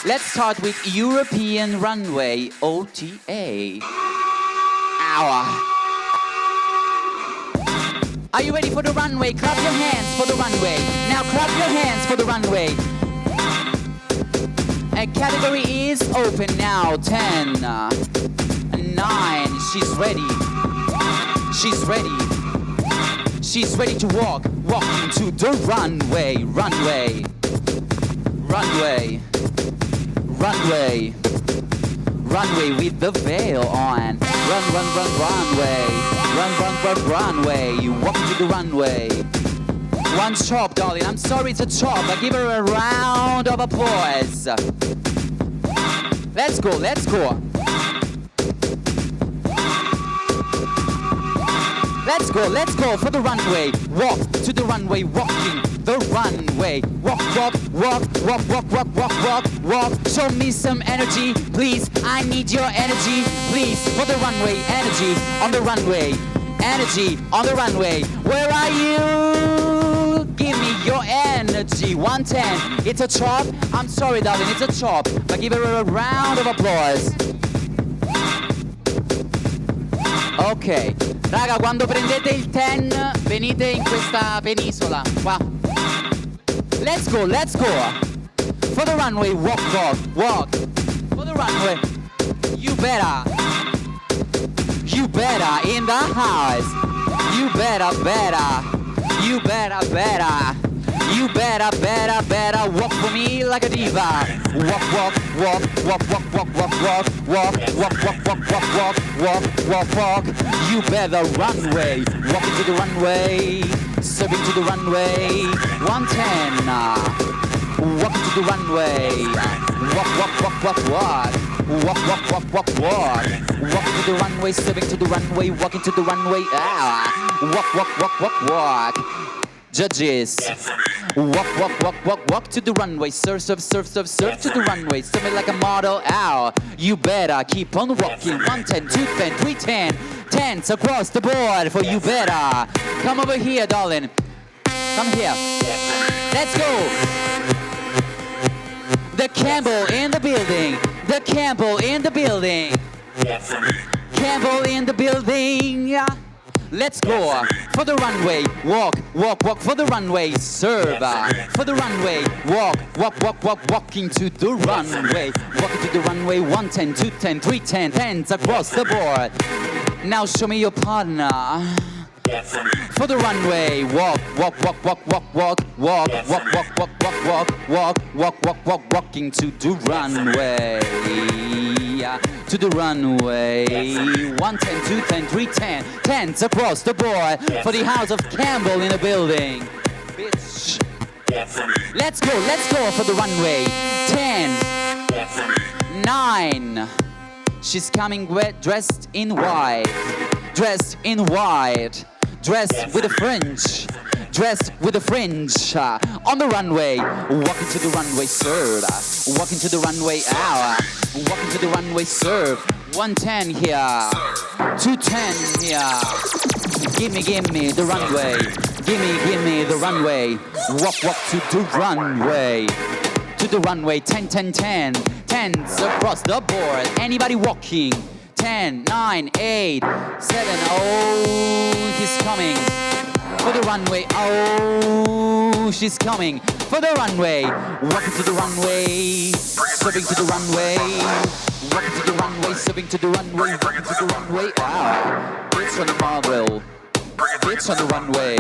Let's start with European Runway OTA. Ow. Are you ready for the runway? Clap your hands for the runway. Now clap your hands for the runway. And category is open now. 10, 9. She's ready. She's ready. She's ready to walk. Walk into the runway. Runway. Runway. Runway. Runway with the veil on. Run, run, run, runway. Run, run, run, runway. Walk into the runway. One chop, darling. I'm sorry it's a chop, but give her a round of applause. Let's go, let's go. Let's go for the runway. Walk to the runway, walking the runway. Walk, walk, walk, walk, walk, walk, walk, walk, walk. Show me some energy, please. I need your energy, please. For the runway, energy on the runway. Energy on the runway. Where are you? Give me your energy. 110. It's a chop. I'm sorry, darling, it's a chop. But give her a round of applause. Ok, raga, quando prendete il 10 venite in questa penisola qua. Let's go, let's go. For the runway, walk, walk, walk. For the runway, you better in the house. You better, you better, you better walk for me like a diva. Walk, walk, walk, walk, walk, walk, walk, walk, walk, walk, walk, walk, walk, walk, walk, walk, walk. You better runway, walk into the runway, serving to the runway. 110, walk into the runway. Walk, walk, walk, walk, walk. Walk, walk, walk, walk, walk. Walk into the runway, serving to the runway, walk into the runway. Walk, walk, walk, walk, walk. Judges, walk, walk, walk, walk, walk to the runway. Serve, serve, serve, serve, serve to the runway. Serve me like a model. Ow, you better keep on walking. 110, 210, 310, 10s across the board for you better. Come over here, darling. Come here. Let's go. The Campbell in the building. The Campbell in the building. Campbell in the building. Let's go for the runway. Walk, walk, walk for the runway. Serve for the runway. Walk, walk, walk, walk, walking to the runway. Walking to the runway. 110, 210, 310, 10s across the board. Now show me your partner. For the runway, walk, walk, walk, walk, walk, walk, walk, walk, walk, walk, walk, walk, walk, walk, walk, walk, walking to the runway. To the runway. 110, 210, 310, 10s across the board for the house of Campbell in the building. Bitch. Let's go for the runway. 10, 9. She's coming wet, dressed in white. Dressed in white. Dressed with a fringe. Dressed with a fringe. On the runway. Walking to the runway, serve. Walking to the runway, hour. Walking to the runway, serve. 110 here. 210 here. Give me the runway. Give me the runway. Walk, walk to the runway. To the runway, 10, 10, 10. 10s across the board. Anybody walking? 10, 9, 8, 7, oh, he's coming. For the runway, oh, she's coming. For the runway, walking to the runway, serving to the runway. Walking to the runway, serving to the runway, walking to the runway. Ah, bitch on the marble. Bitch on the runway.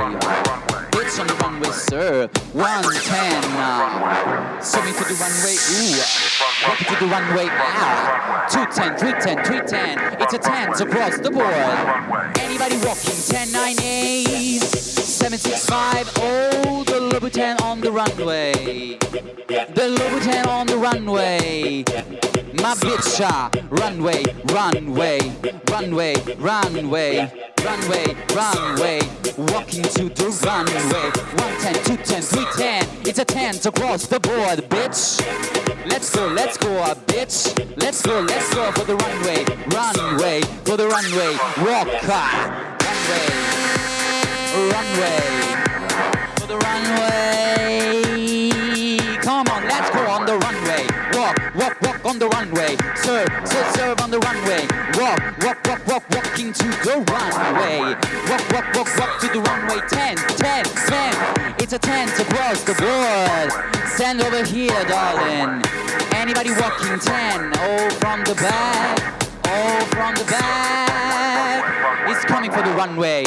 Bitch on the runway, sir. 110 now. Serving to the runway, ooh. Walking to the runway, ah. 210, 310, 310. It's a 10s across the board. Anybody walking? 10, 9, 8, 7, 6, 5. Oh, the Louboutin on the runway. The Louboutin on the runway. My bitch, runway, runway, runway, runway. Runway, runway, walking to the runway. 110, 210, 310. It's a 10s across the board, bitch. Let's go, bitch. Let's go for the runway. Runway, for the runway. Walk, runway, runway, for the runway. Come on, let's go on the runway. Walk, walk, walk on the runway. Serve, serve, serve on the runway. Walk, walk, walk, walk, walking to the runway. Walk, walk, walk, walk to the runway. 10, 10, 10. It's a 10 across the board. Stand over here, darling. Anybody walking 10? Oh, from the back. Oh, from the back. It's coming for the runway.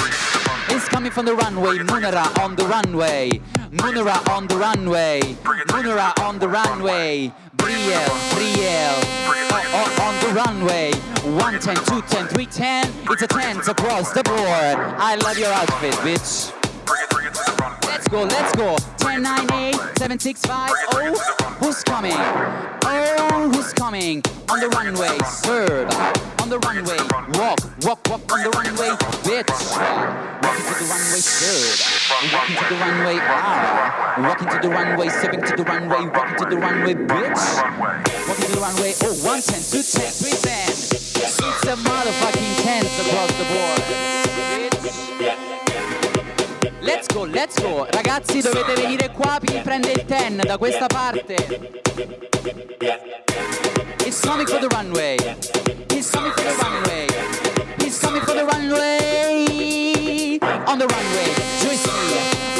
It's coming from the runway. Munera on the runway. Munera on the runway. Munera on the runway. Brielle, Brielle. On the runway. 110, 210, 310. It's a 10 across the board. I love your outfit, bitch. Let's go, let's go. 10, 9, 8, 7, 6, 5. Oh, who's coming? Oh, who's coming? On the runway, serve. On the runway, walk, walk, walk on the runway, bitch. Walking to the runway, serve. Walking to the runway, walking to the runway, serving to the runway, walking to the runway, bitch. Walking to the runway, oh, 110, 210, 310. It's a motherfucking 10 across the board, bitch. Let's go, let's go. Ragazzi, dovete venire qua per prendere il 10 da questa parte. It's coming for the runway. He's coming for the runway. He's coming for the runway. On the runway, Juicy.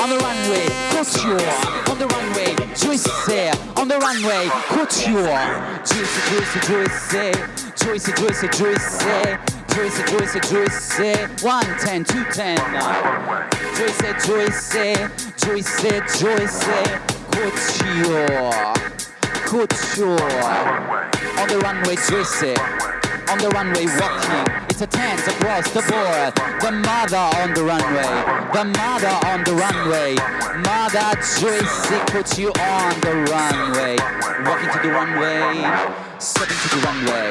On the runway, Couture. On the runway, Juicy. On the runway, Couture. Juicy, Juicy, Juicy. Juicy, Juicy, Juicy. Juicy, Juicy, Juicy. 110, 210. Juicy, Juicy. Juicy, Juicy. Couture. Couture. On the runway, Juicy. On the runway, walking. It's a 10 across the board. The mother on the runway. The mother on the runway. Mother Juicy Couture on the runway. Walking to the runway. Stepping to the runway.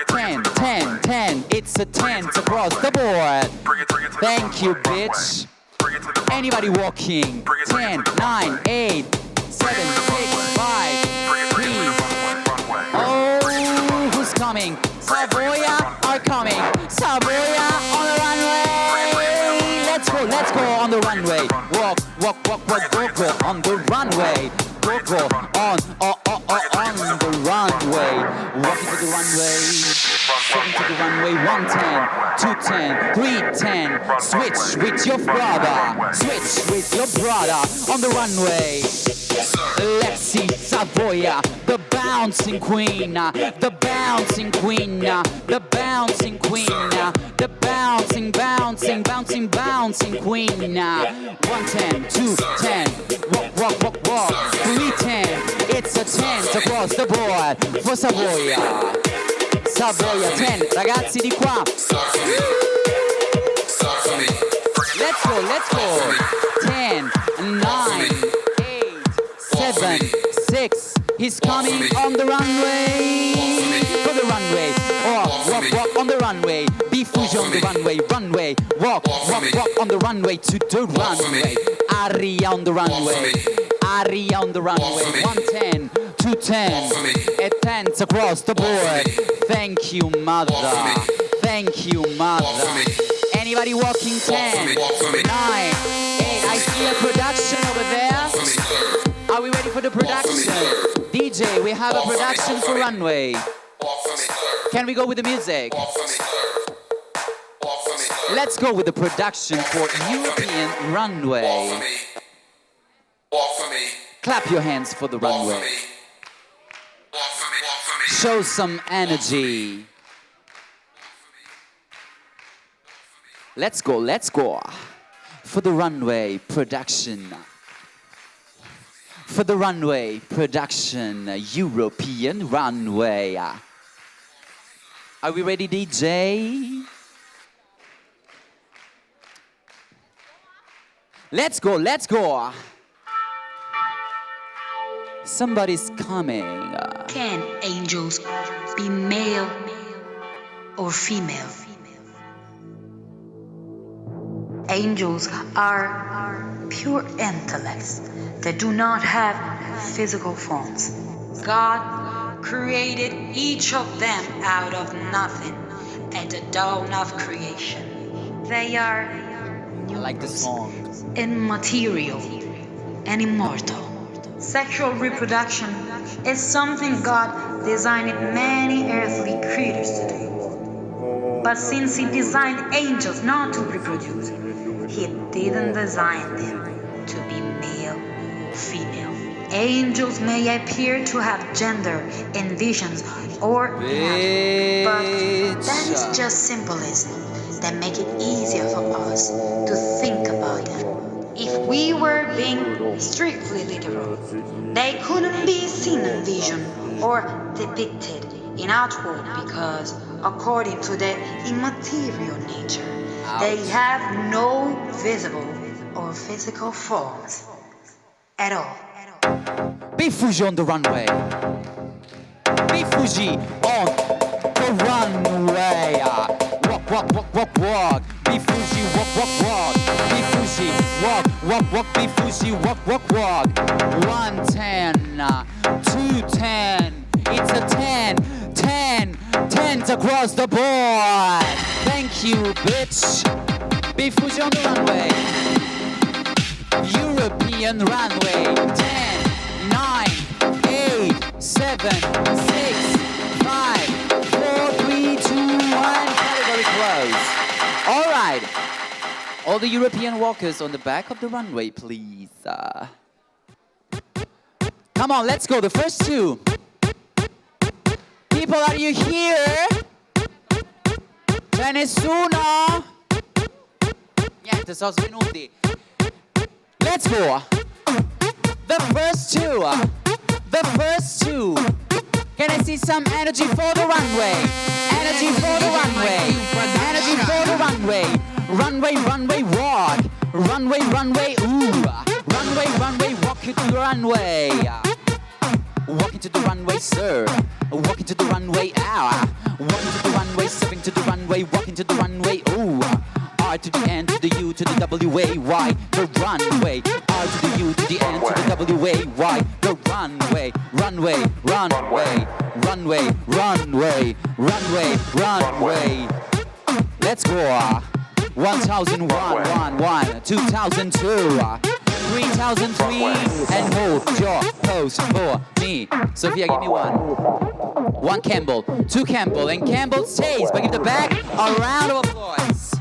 10, 10, 10. It's a 10 across the board. Thank you, bitch. Anybody walking? 10, 9, 8, 7, 6, 5, 3. Oh, who's coming? Savoia are coming. Savoia on the runway. Let's go on the runway. Walk, walk, walk, walk, go on the runway. Go on the runway. Walking to the runway. Stepping to the runway. 110, 210, 310. Switch with your brother. Switch with your brother on the runway. Let's see Savoia, the bouncing queen, the bouncing queen, the bouncing queen, the bouncing, bouncing, bouncing, bouncing queen. 110, 210, walk, walk, walk, walk. 310, it's a 10 across the board for Savoia. Savoia 10, ragazzi di qua. Let's go, let's go. 10, 9, 7, 6. He's coming on the runway. For the runway. Walk, walk, walk on the runway. Be Fuji on the runway. Runway. Walk, walk, walk on the runway to the runway. Aria on the runway. Aria on the runway. 110, 210. And 10 across the board. Thank you, mother. Thank you, mother. Anybody walking 10, 9, 8. I see a production over there. Are we ready for the production? DJ, we have a production for Runway. Can we go with the music? Let's go with the production for European Runway. Clap your hands for the runway. Show some energy. Let's go, let's go. For the runway production. For the runway production, European Runway. Are we ready, DJ? Let's go, let's go. Somebody's coming. Can angels be male or female? Angels are pure intellects that do not have physical forms. God created each of them out of nothing at the dawn of creation. They are I like the song. immaterial and immortal, Sexual reproduction is something God designed many earthly creatures to do. But since He designed angels not to reproduce, He didn't design them to be male, female. Angels may appear to have gender in visions or anatomy, but that is just symbolism that make it easier for us to think about them. If we were being strictly literal, they couldn't be seen in vision or depicted in artwork because, according to their immaterial nature, they have no visible or physical forms at all. Be Fuji on the runway. Be Fuji on the runway. Walk, walk, walk, walk, walk. Be Fuji, walk, walk, walk. Be Fuji, walk, walk, walk. Be Fuji, walk, walk, walk. 110, 210. It's a 10, 10, 10s across the board. Thank you, bitch. Be Fuji on the runway. European runway. 10, 9, 8, 7, 6, 5, 4, 3, 2, 1. Very, very close. All right. All the European walkers on the back of the runway, please. Come on, let's go. The first two. People, are you here? C'è nessuno? Niente, sono svenuti. Let's go. The first two. The first two. Can I see some energy for the runway? Energy for the runway. Energy for the runway. Runway, runway, walk. Runway, runway, ooh. Runway, runway, walk to the runway. Walking to the runway, sir. Walking to the runway, ah. Walking to the runway, stepping to the runway, walking to the runway, ooh. R to the N to the U to the W-A-Y, the runway. R to the U to the N to the W-A-Y, the runway. Runway, runway, runway, runway, runway, runway. Let's go. 1001, 2002, 3003, and hold your pose for me. Sophia, give me one. One Campbell, two Campbell, and Campbell stays, but give the back a round of applause.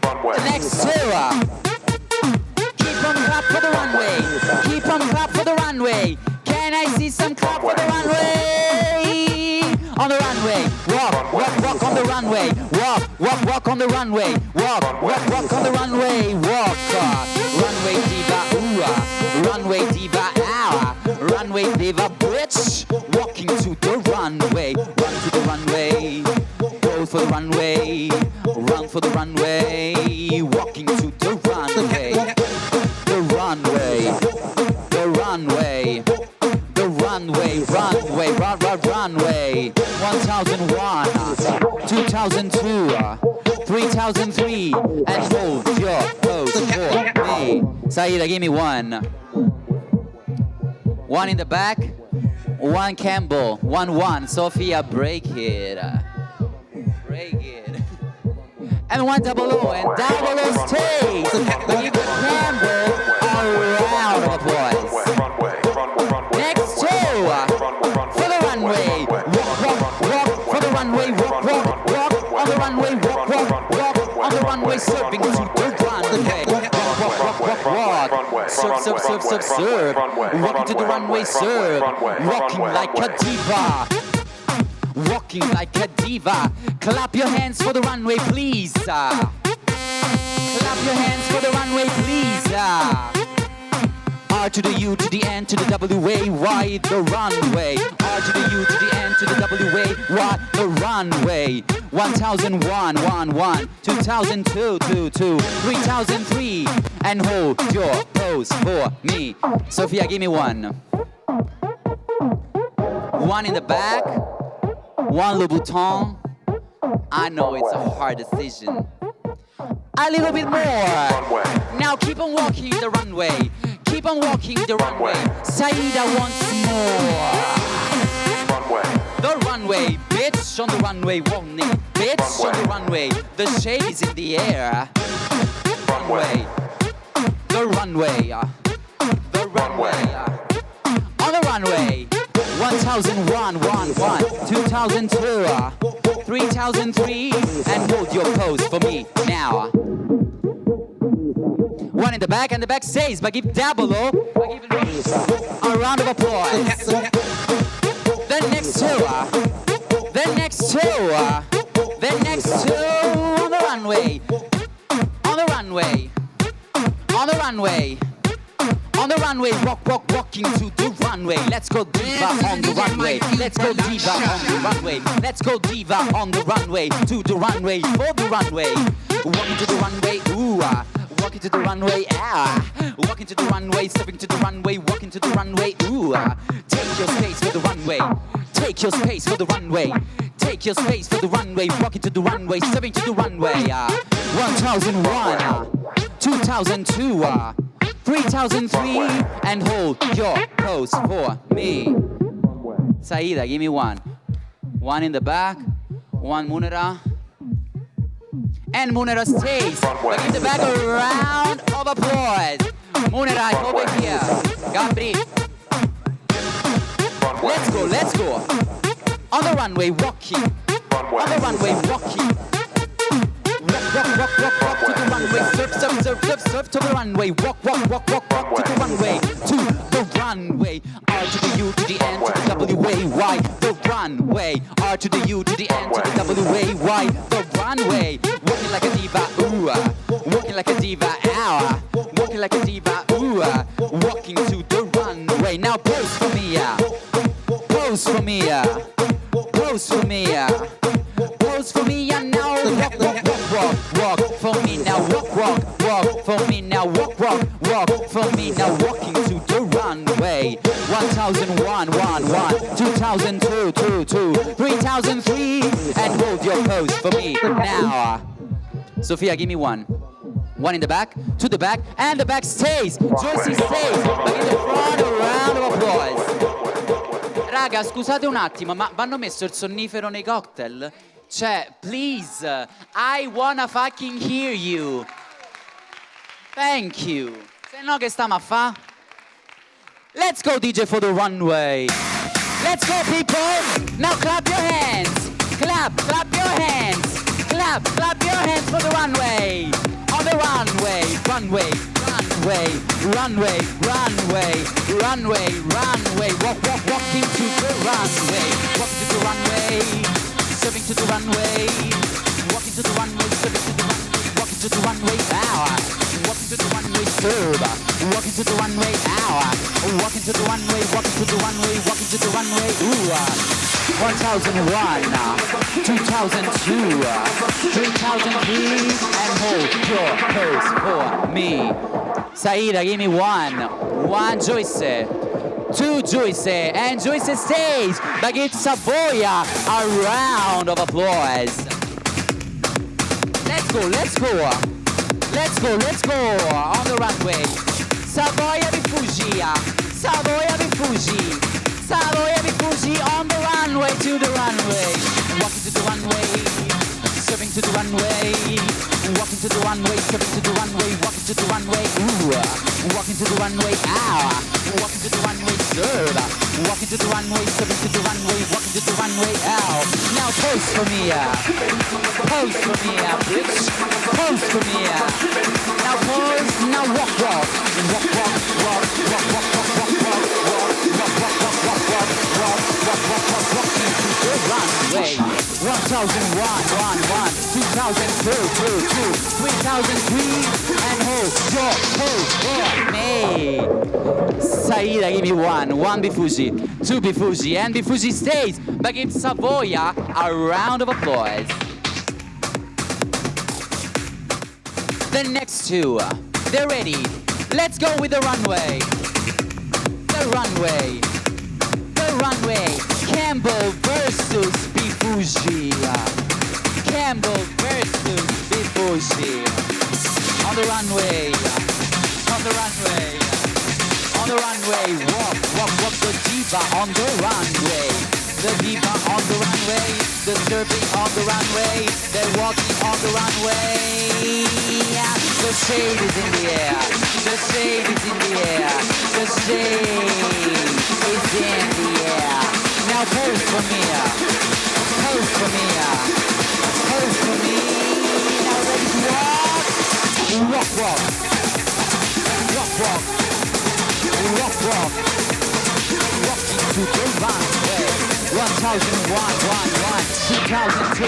The next two. Keep on clap for the runway. Keep on clap for the runway. Can I see some clap for the runway? On the runway. Walk, walk, walk on the runway. Walk, walk, walk on the runway. Walk, walk, walk on the runway. Walk. Runway diva, ooh. Runway diva, ah. Runway diva, bitch. Walking to the runway. Run to the runway. Go for the runway. Run for the runway. Walking to the runway. The runway. The runway. The runway. Runway. Run, run, runway. 1001. 2002. 3003. And hold your pose for me. Saida, give me one. One in the back. One Campbell. 1-1. Sophia, break it. Break it. And one double O, and double O stays. But give the Campbell a round of applause. Next two, for the runway. Walk, walk, walk, for the runway. Walk, walk, walk, on the runway. Walk, walk, walk, on the runway. Serving to the runway. Walk, walk, walk, walk, walk. Serve, serve, serve, serve, serve. Walking to the runway, serve. Walking like a diva. Walking like a diva. Clap your hands for the runway, please. Clap your hands for the runway, please. R to the U to the N to the W-A-Y, the runway. R to the U to the N to the W-A-Y, the runway. 1001, 11, 2002, 22, 3003, and hold your pose for me. Sophia, give me one. One in the back. One Louboutin. I know it's a hard decision. A little bit more. Now keep on walking the runway. Keep on walking the runway. Saida wants more. The runway, bitch on the runway, won't it? Bitch on the runway. The shade is in the air. Runway. The runway. The runway. the runway. 1001, 2002, 3003, and hold your pose for me now. One in the back, and the back stays, but give double a round of applause. The next two, on the runway, on the runway, on the runway. On the runway, walking to the runway. Let's go diva on the runway. Let's go diva on the runway. Let's go diva on the runway. To the runway, for the runway. Walking to the runway, ooh ah. Walking to the runway, ah. Walking to the runway, stepping to the runway. Walking to the runway, ooh ah. Take your space for the runway. Take your space for the runway. Take your space for the runway. Walking to the runway, stepping to the runway. 1001, 2002. 3003, and hold your pose for me. Saida, give me one. One in the back, one Munera. And Munera stays. But give the back a round of applause. Munera, over here. Gabri. Let's go. On the runway, walking. On the runway, walking. Rock to the runway, surf to the runway, walk to the runway, to the runway, R to the U to the N to the W A Y, the runway, R to the U to the N to the W A Y, the runway, walking like a diva, ooh, walking like a diva, ow, walking like a diva, ooh, walking to the runway. Now pose for me, pose for me, pose for me, pose for me, and now walk for me now, walk for me now, walk for me now, walking to the runway. 1001, 2002, 3003, and hold your pose for me now. Sophia, give me one. One in the back, to the back, and the back stays. Joycey stays, but in the front, a round of applause. Raga, scusate un attimo, ma vanno messo il sonnifero nei cocktail? Cioè, please, I wanna fucking hear you. Thank you. Se no che stiamo a fa? Let's go DJ for the runway. Let's go people. Now clap your hands. Clap your hands. Clap your hands for the runway. On the runway, runway. Walking to the runway. Walking to the runway. Serving to the runway, walking to the runway, serving to the runway, walking to the runway, hour, walking to the runway, serve, walking to the runway, hour, walking to the runway, walking to the runway, walking to the runway, ooh, 1001, 2002, 3003, and hold your pose for me. Saida, give me one Joyce. To Joyce, and Joyce stays, but give Savoia a round of applause. Let's go, on the runway. Savoia rifugi, on the runway, to the runway. Walking to the runway, serving to the runway, walking to the runway, serving to the runway, walking to the runway, ooh, walking to the runway, ow, walking to the runway, serve, walking to the runway, serving to the runway, walking to the runway, ow. Now pose for me, bitch, pose for me. Now pose, now walk, walking to the runway. 1001, 2002, 3003, and hold your pose for me. Saida, give me one Bifuji, two Bifuji, and Bifuji stays, but give Savoia a round of applause. The next two, they're ready. Let's go with the runway. The runway. Campbell versus Bifuji. Campbell versus Bifuji. On the runway. Walk the diva on the runway. The diva on the runway. They're surfing on the runway. They're walking on the runway. The shade is in the air. The shade is in the air. The shade is in the air. Now pose for me. Pose for me. Pose for me. Now ready to walk. Walk, walk. Walk, walk. Walk, walk. Walking to the runway. 1001, 2002,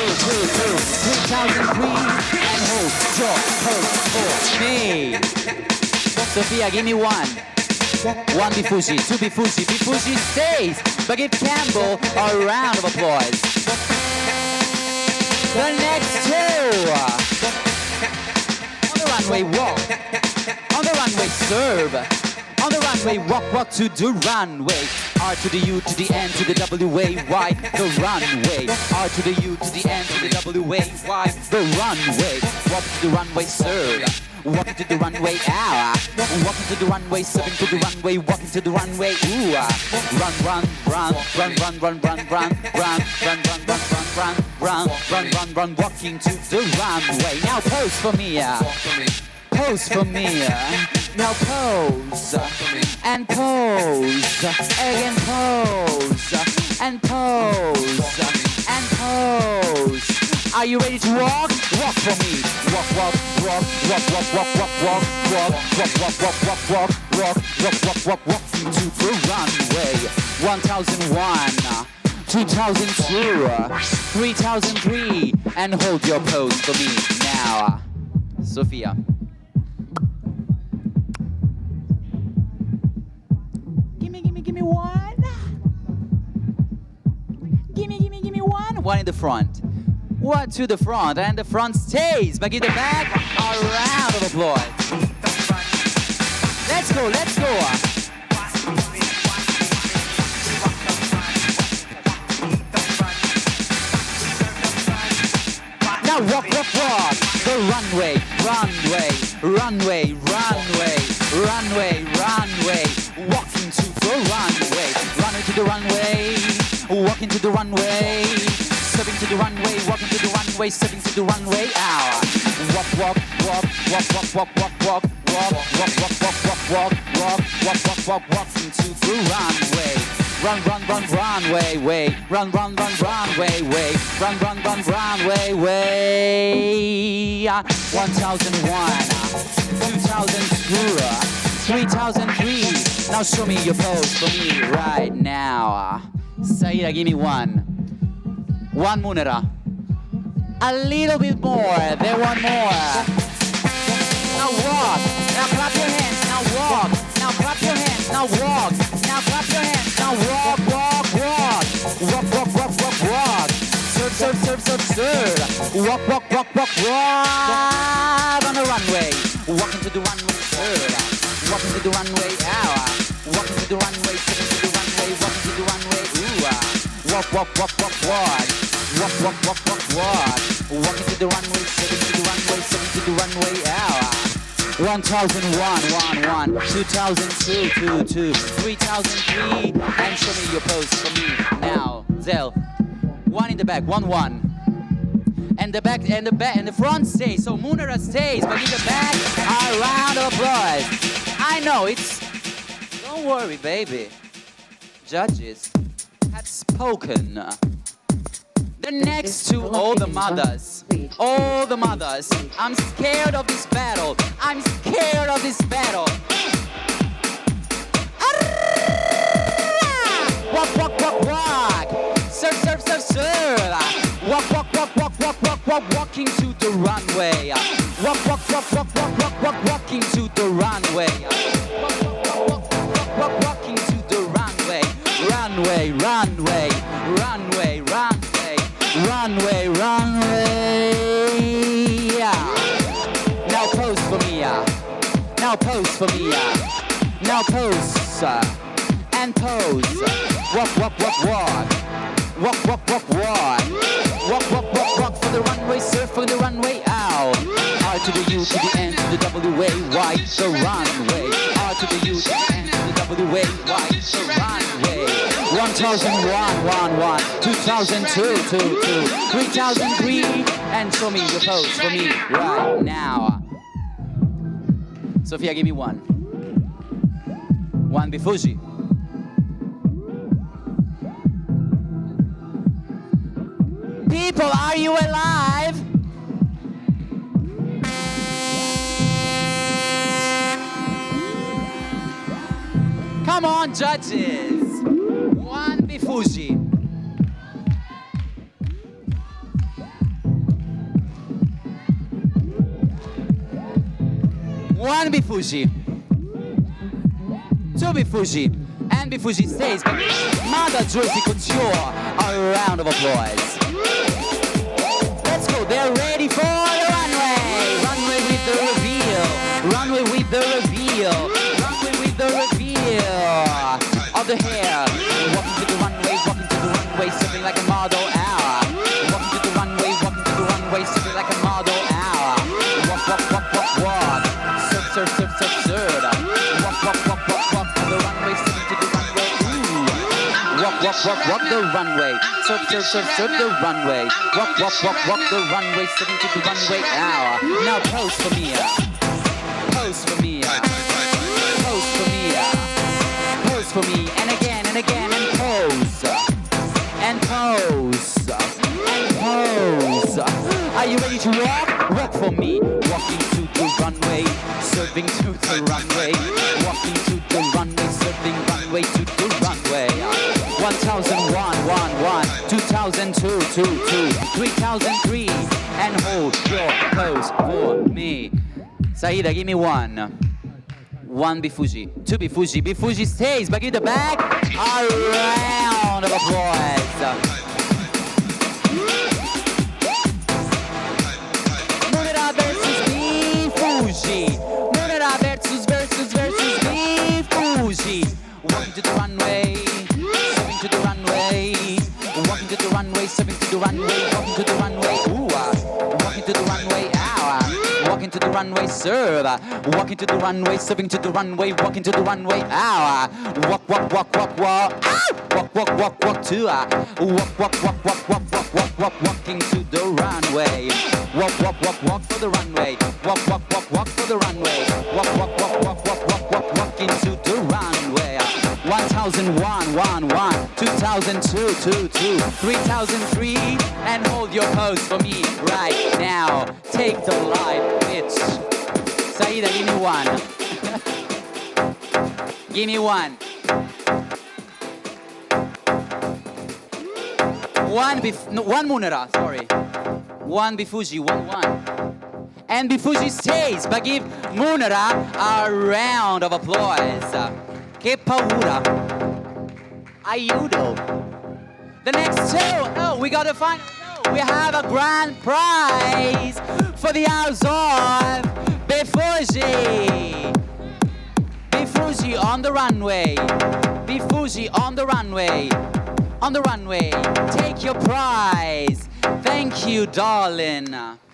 3003, and hold your pose for me. Sophia, give me one. One Bifuji, two Bifuji. Bifuji stays, but give Campbell a round of applause. The next two. On the runway, walk. On the runway, serve. On the runway, walk, walk to the runway. R to the U to the N to the W-A, Y, the runway. R to the U to the N to the W-A, Y, the runway. Walk to the runway, serve. Walking to the runway, walking to the runway, serving to the runway, walking to the runway, ooh. Run, run, run, run, run, run, run, run, run, run, run, run, run, run, run, run, run, walking to the runway. Now pose for me, pose for me. Now pose and pose, again pose and pose and pose. Are you ready to walk? Walk for me. Walk, walk, walk, walk, walk, walk, walk, walk, walk, walk, walk, walk, walk, walk, walk, walk, walk, walk, walking to the runway. 1001, 2002, 3003, and hold your pose for me now, Sophia. Give me one. Give me one. One in the front. One to the front, and the front stays. But give the back a round of applause. Let's go, let's go. Now walk, walk, walk. The runway, runway, runway, runway, runway, runway. Walking to the runway, running to the runway, walking to the runway, serving to the runway, walking to the runway, serving to the runway. Ow! Walk, walk, walk, walk, walk, walk, walk, walk, walk, walk, walk, walk, walk, walk, walk, walk, walk, walk, walking to the runway. Run, run, run, runway, way. Run, run, run, runway, way. Run, run, run, runway, way. 1001, 2002, 3003. Now show me your pose for me right now. Saida, give me one. One Munera. A little bit more. They want more. Now walk. Now clap your hands. Now walk. Now clap your hands. Now walk. Now clap your hands. Now walk, walk, walk. Walk, walk, walk, walk, walk. Serve, serve, serve, serve, serve. Walk, walk, walk, walk, walk. On the runway. Walking to the runway, serve. Walking to the runway, walking to the runway, sitting to the runway, walking to the runway, ooh. Walk, walk, walk, walk, walk. Walk, walk, walk, walk, walk. Walking to the runway, sitting to the runway, sitting to the runway, 1001, 2002, 3003, and show me your pose for me now. Zell, one in the back, one. And the back, and the front stays. So Munera stays, but in the back, a round of applause. I know it's. Don't worry, baby. Judges have spoken. The next to all the mothers. All the mothers. I'm scared of this battle. I'm scared of this battle. Walk, walk, walk, walk. Serve, serve, serve, serve. Walk, walk, walk, walk, walk, walk, walk, walking to the runway. Walk, walk, walk, walk, walk, walk, walk, walking to the runway. Walk, walk, walk, walk, walk, walk, walking to the runway. Runway, runway, runway, runway, runway, runway. Now pose for me. Now pose for me. Now pose and pose. Walk, walk, walk, walk. Walk, walk, walk, walk. Walk, walk, walk, walk for the runway, surf for the runway, ow. R to the U to the N to the W-A, Y, the runway. R to the U to the N to the W-A, Y, the runway. 1001, 2, 2002, 3003, and show me your pose for me right now. Sophia, give me one. One Bifuji. People, are you alive? Come on, judges. One Bifuji. One Bifuji. Two Bifuji. And Bifuji stays. Mother Jersey Couture. A round of applause. Let's go. They're ready for the runway. Runway with the reveal. Runway with the reveal. Runway with the reveal. Of the hair. Walking to the runway, sipping like a model hour. Walking to the runway, sipping like a model hour. Walk, walk, walk, walk, walk. Surf, surf, surf, surf, surf. Walk, walk, walk, walk, walk. To the runway, sipping to the runway. Ooh. Walk, walk, walk, walk the runway. Surf, surf, surf, surf the runway. Walk, walk, walk, walk the runway, sipping to the runway hour. Now pose for me. Pose for me. Pose for me. Pose for me. And again, and again, and pose. And pose. And pose. Are you ready to walk? Walk for me. Walking to the runway, surfing to the runway. Walking to the runway, surfing runway to the runway. 1001, 2002, 3003, and hold your pose for me. Saida, give me one. One Bifuji, two Bifuji. Bifuji stays, but give the back. A round of applause. Munera versus Bifuji. Munera versus Bifuji. Walking to the runway, stepping to the runway. Walking to the runway, stepping to the runway. Walking to the runway, ooh. Walking to the runway, ow. Walking to the runway, serve. Walking to the runway, stepping to the runway. Walking to the runway, ow. Walk, walk, walk, walk, walk. Ow. Walk, walk, walk, walk to. Walk, walk, walk, walk, walk, walk, walk, walk. Walking to the runway. Walk, walk, walk, walk for the runway. Walk, walk, walk, walk for the runway. Walk, walk, walk, walk, walk, walk, walk. Walking to the runway. 1001, 2002, 3003, and hold your pose for me right now. Take the light, bitch. Saida, give me one. Give me one. One Munera, sorry. One Bifuji, one. And Bifuji stays, but give Munera a round of applause. Che paura. Aiuto. The next two, we got a final. We have a grand prize for the house of Bifuji. Bifuji on the runway. Bifuji on the runway. On the runway. Take your prize. Thank you, darling.